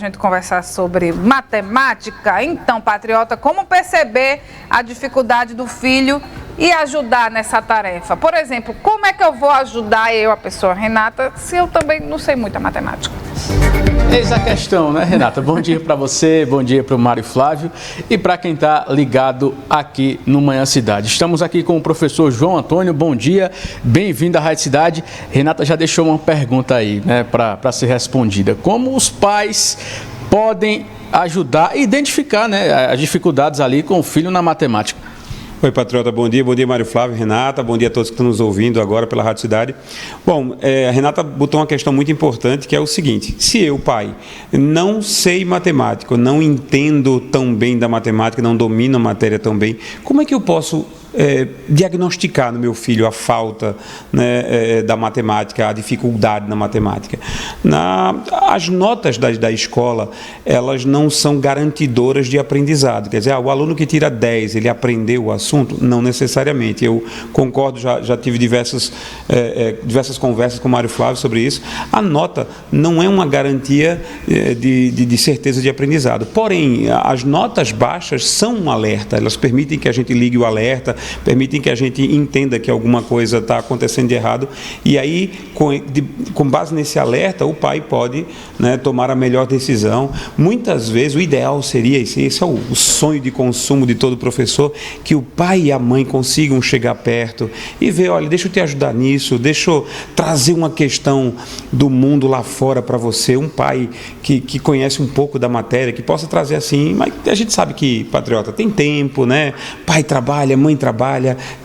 gente conversar sobre matemática. Então, patriota, como perceber a dificuldade do filho e ajudar nessa tarefa? Por exemplo, como é que eu vou ajudar a pessoa Renata, se eu também não sei muita matemática? Eis a questão, né, Renata? Bom dia para você, bom dia para o Mário Flávio e para quem está ligado aqui no Manhã Cidade. Estamos aqui com o professor João Antônio, bom dia, bem-vindo à Rádio Cidade. Renata já deixou uma pergunta aí, né, para ser respondida. Como os pais podem ajudar a identificar, né, as dificuldades ali com o filho na matemática? Oi, patriota, bom dia Mário Flávio, Renata, bom dia a todos que estão nos ouvindo agora pela Rádio Cidade. Bom, a Renata botou uma questão muito importante, que é o seguinte: se eu, pai, não sei matemática, não entendo tão bem da matemática, não domino a matéria tão bem, como é que eu posso diagnosticar no meu filho a falta, né, da matemática, a dificuldade na matemática? As notas da escola, elas não são garantidoras de aprendizado. Quer dizer, o aluno que tira 10, ele aprendeu o assunto? Não necessariamente. Eu concordo, já tive diversas conversas com o Mário Flávio sobre isso. A nota não é uma garantia de certeza de aprendizado. Porém, as notas baixas são um alerta, elas permitem que a gente ligue o alerta, permitem que a gente entenda que alguma coisa está acontecendo de errado, e aí, com base nesse alerta, o pai pode, né, tomar a melhor decisão. Muitas vezes, o ideal seria, esse é o sonho de consumo de todo professor, que o pai e a mãe consigam chegar perto e ver, olha, deixa eu te ajudar nisso, deixa eu trazer uma questão do mundo lá fora para você, um pai que conhece um pouco da matéria, que possa trazer assim. Mas a gente sabe que, patriota, tem tempo, né? Pai trabalha, mãe trabalha,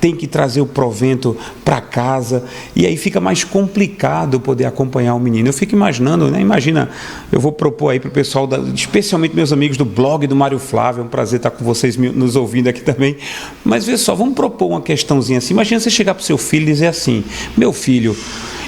tem que trazer o provento para casa, e aí fica mais complicado poder acompanhar o menino. Eu fico imaginando, né? Imagina, eu vou propor aí para o pessoal, especialmente meus amigos do blog do Mário Flávio, é um prazer estar com vocês nos ouvindo aqui também, mas vê só, vamos propor uma questãozinha assim. Imagina você chegar para o seu filho e dizer assim: meu filho,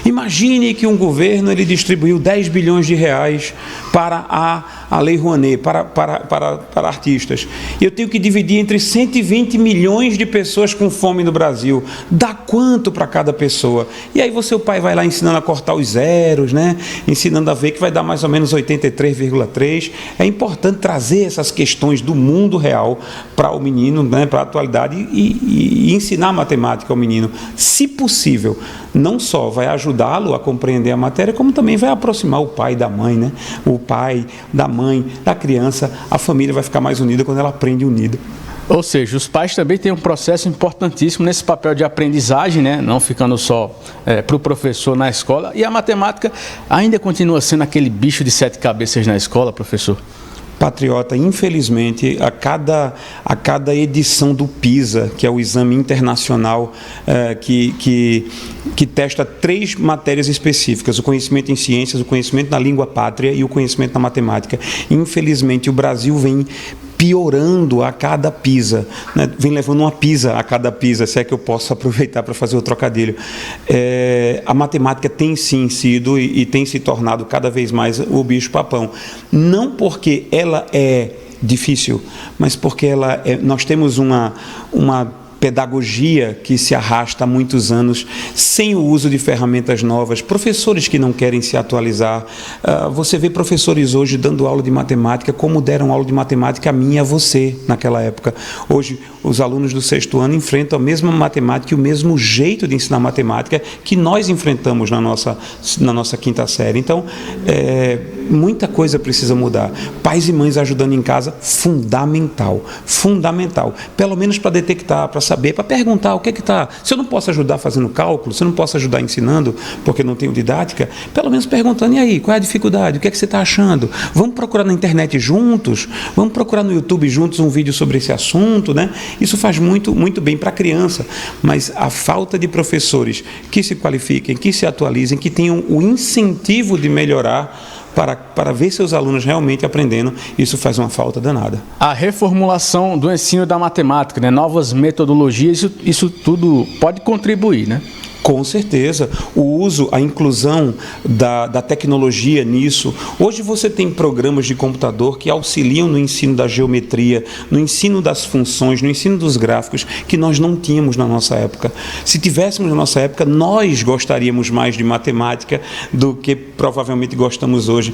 imagine que um governo ele distribuiu 10 bilhões de reais para a Lei Rouanet, para artistas. E eu tenho que dividir entre 120 milhões de pessoas com fome no Brasil. Dá quanto para cada pessoa? E aí o pai vai lá ensinando a cortar os zeros, né? Ensinando a ver que vai dar mais ou menos 83,3. É importante trazer essas questões do mundo real para o menino, né? Para a atualidade, e ensinar matemática ao menino. Se possível, não só vai ajudá-lo a compreender a matéria, como também vai aproximar o pai da mãe, né? O pai da mãe, da criança, a família vai ficar mais unida quando ela aprende unida. Ou seja, os pais também têm um processo importantíssimo nesse papel de aprendizagem, né? Não ficando só para o professor na escola. E a matemática ainda continua sendo aquele bicho de 7 cabeças na escola, professor? Patriota, infelizmente, a cada edição do PISA, que é o exame internacional que testa 3 matérias específicas: o conhecimento em ciências, o conhecimento na língua pátria e o conhecimento na matemática. Infelizmente, o Brasil vem piorando a cada PISA, né? Vem levando uma pisa a cada PISA, se é que eu posso aproveitar para fazer o trocadilho. A matemática tem sim sido e tem se tornado cada vez mais o bicho-papão. Não porque ela é difícil, mas porque nós temos uma pedagogia que se arrasta há muitos anos, sem o uso de ferramentas novas, professores que não querem se atualizar. Você vê professores hoje dando aula de matemática como deram aula de matemática a mim e a você naquela época. Hoje, os alunos do 6º ano enfrentam a mesma matemática e o mesmo jeito de ensinar matemática que nós enfrentamos na nossa 5ª série. Então, muita coisa precisa mudar. Pais e mães ajudando em casa, fundamental. Pelo menos para detectar, para saber, para perguntar o que é que está. Se eu não posso ajudar fazendo cálculo, se eu não posso ajudar ensinando, porque não tenho didática, pelo menos perguntando: e aí, qual é a dificuldade? O que é que você está achando? Vamos procurar na internet juntos? Vamos procurar no YouTube juntos um vídeo sobre esse assunto, né? Isso faz muito, muito bem para a criança, mas a falta de professores que se qualifiquem, que se atualizem, que tenham o incentivo de melhorar para ver seus alunos realmente aprendendo, isso faz uma falta danada. A reformulação do ensino da matemática, né? Novas metodologias, isso tudo pode contribuir, né? Com certeza. O uso, a inclusão da tecnologia nisso. Hoje você tem programas de computador que auxiliam no ensino da geometria, no ensino das funções, no ensino dos gráficos, que nós não tínhamos na nossa época. Se tivéssemos na nossa época, nós gostaríamos mais de matemática do que provavelmente gostamos hoje.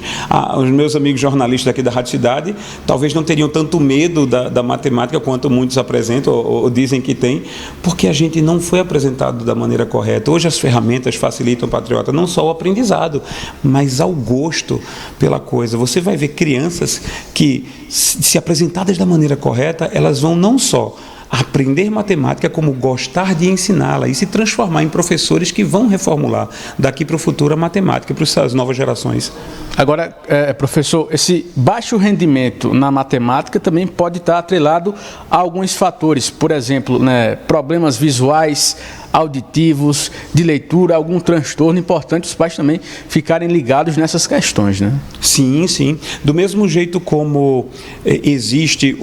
Os meus amigos jornalistas aqui da Rádio Cidade talvez não teriam tanto medo da matemática quanto muitos apresentam ou dizem que tem, porque a gente não foi apresentado da maneira correta. Hoje as ferramentas facilitam, patriota, não só o aprendizado, mas ao gosto pela coisa. Você vai ver crianças que, se apresentadas da maneira correta, elas vão não só aprender matemática, como gostar de ensiná-la e se transformar em professores que vão reformular daqui para o futuro a matemática para essas novas gerações. Agora, professor, esse baixo rendimento na matemática também pode estar atrelado a alguns fatores, por exemplo, né, problemas visuais, auditivos, de leitura, algum transtorno. Importante os pais também ficarem ligados nessas questões, né? Sim, sim. Do mesmo jeito como existe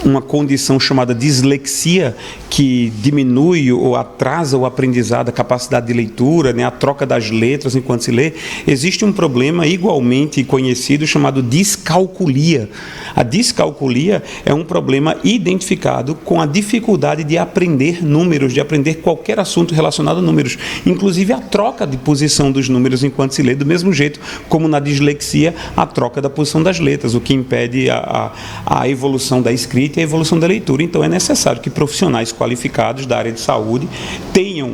uma condição chamada dislexia, que diminui ou atrasa o aprendizado, a capacidade de leitura, né, a troca das letras enquanto se lê, existe um problema igualmente conhecido chamado discalculia. A discalculia é um problema identificado com a dificuldade de aprender números, de aprender qualquer assunto relacionado a números, inclusive a troca de posição dos números enquanto se lê, do mesmo jeito como na dislexia, a troca da posição das letras, o que impede a evolução da escrita e a evolução da leitura. Então é necessário que profissionais qualificados da área de saúde tenham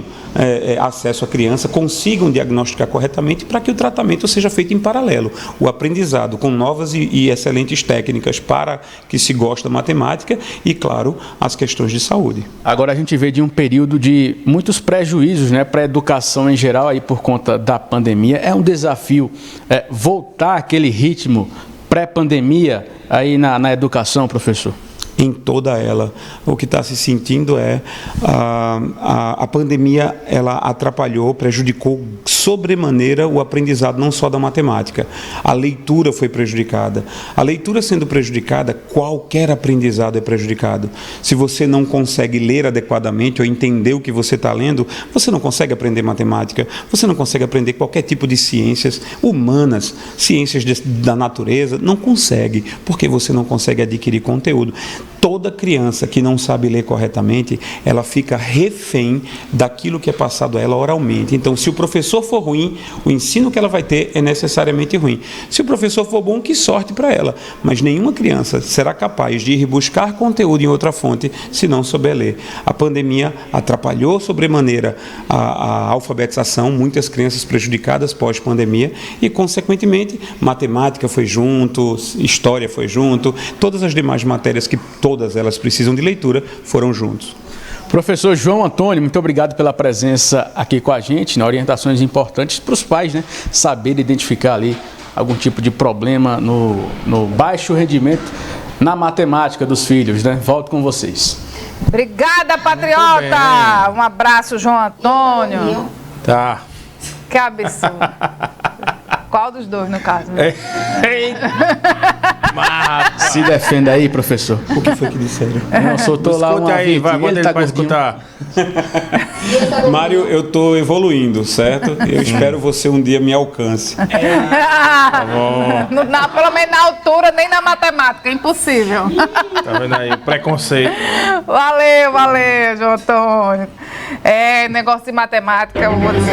acesso à criança, consigam diagnosticar corretamente para que o tratamento seja feito em paralelo. O aprendizado com novas e excelentes técnicas para que se goste da matemática e, claro, as questões de saúde. Agora a gente vê de um período de muitos prejuízos, né, para a educação em geral, aí por conta da pandemia. É um desafio voltar àquele ritmo pré-pandemia aí na educação, professor? Em toda ela. O que está se sentindo é a pandemia, ela atrapalhou, prejudicou sobremaneira o aprendizado não só da matemática. A leitura foi prejudicada. A leitura sendo prejudicada, qualquer aprendizado é prejudicado. Se você não consegue ler adequadamente ou entender o que você está lendo, você não consegue aprender matemática, você não consegue aprender qualquer tipo de ciências humanas, ciências da natureza, não consegue, porque você não consegue adquirir conteúdo. Toda criança que não sabe ler corretamente, ela fica refém daquilo que é passado a ela oralmente. Então, se o professor for ruim, o ensino que ela vai ter é necessariamente ruim. Se o professor for bom, que sorte para ela. Mas nenhuma criança será capaz de ir buscar conteúdo em outra fonte se não souber ler. A pandemia atrapalhou sobremaneira a alfabetização, muitas crianças prejudicadas pós-pandemia e, consequentemente, matemática foi junto, história foi junto, todas as demais matérias que todas elas precisam de leitura, foram juntos. Professor João Antônio, muito obrigado pela presença aqui com a gente, orientações importantes para os pais, né, saber identificar ali algum tipo de problema no baixo rendimento na matemática dos filhos, né? Volto com vocês. Obrigada, patriota! Um abraço, João Antônio. Tá. Que absurdo. Qual dos dois, no caso? Né? Se defenda aí, professor. O que foi que disseram? Não, soltou lá uma aí, vai, ele tá para escutar. Mário, eu estou evoluindo, certo? Eu espero você um dia me alcance. Tá bom. Pelo menos na altura, nem na matemática, impossível. Tá vendo aí? Preconceito. Valeu, João Antônio. Negócio de matemática, eu vou dizer.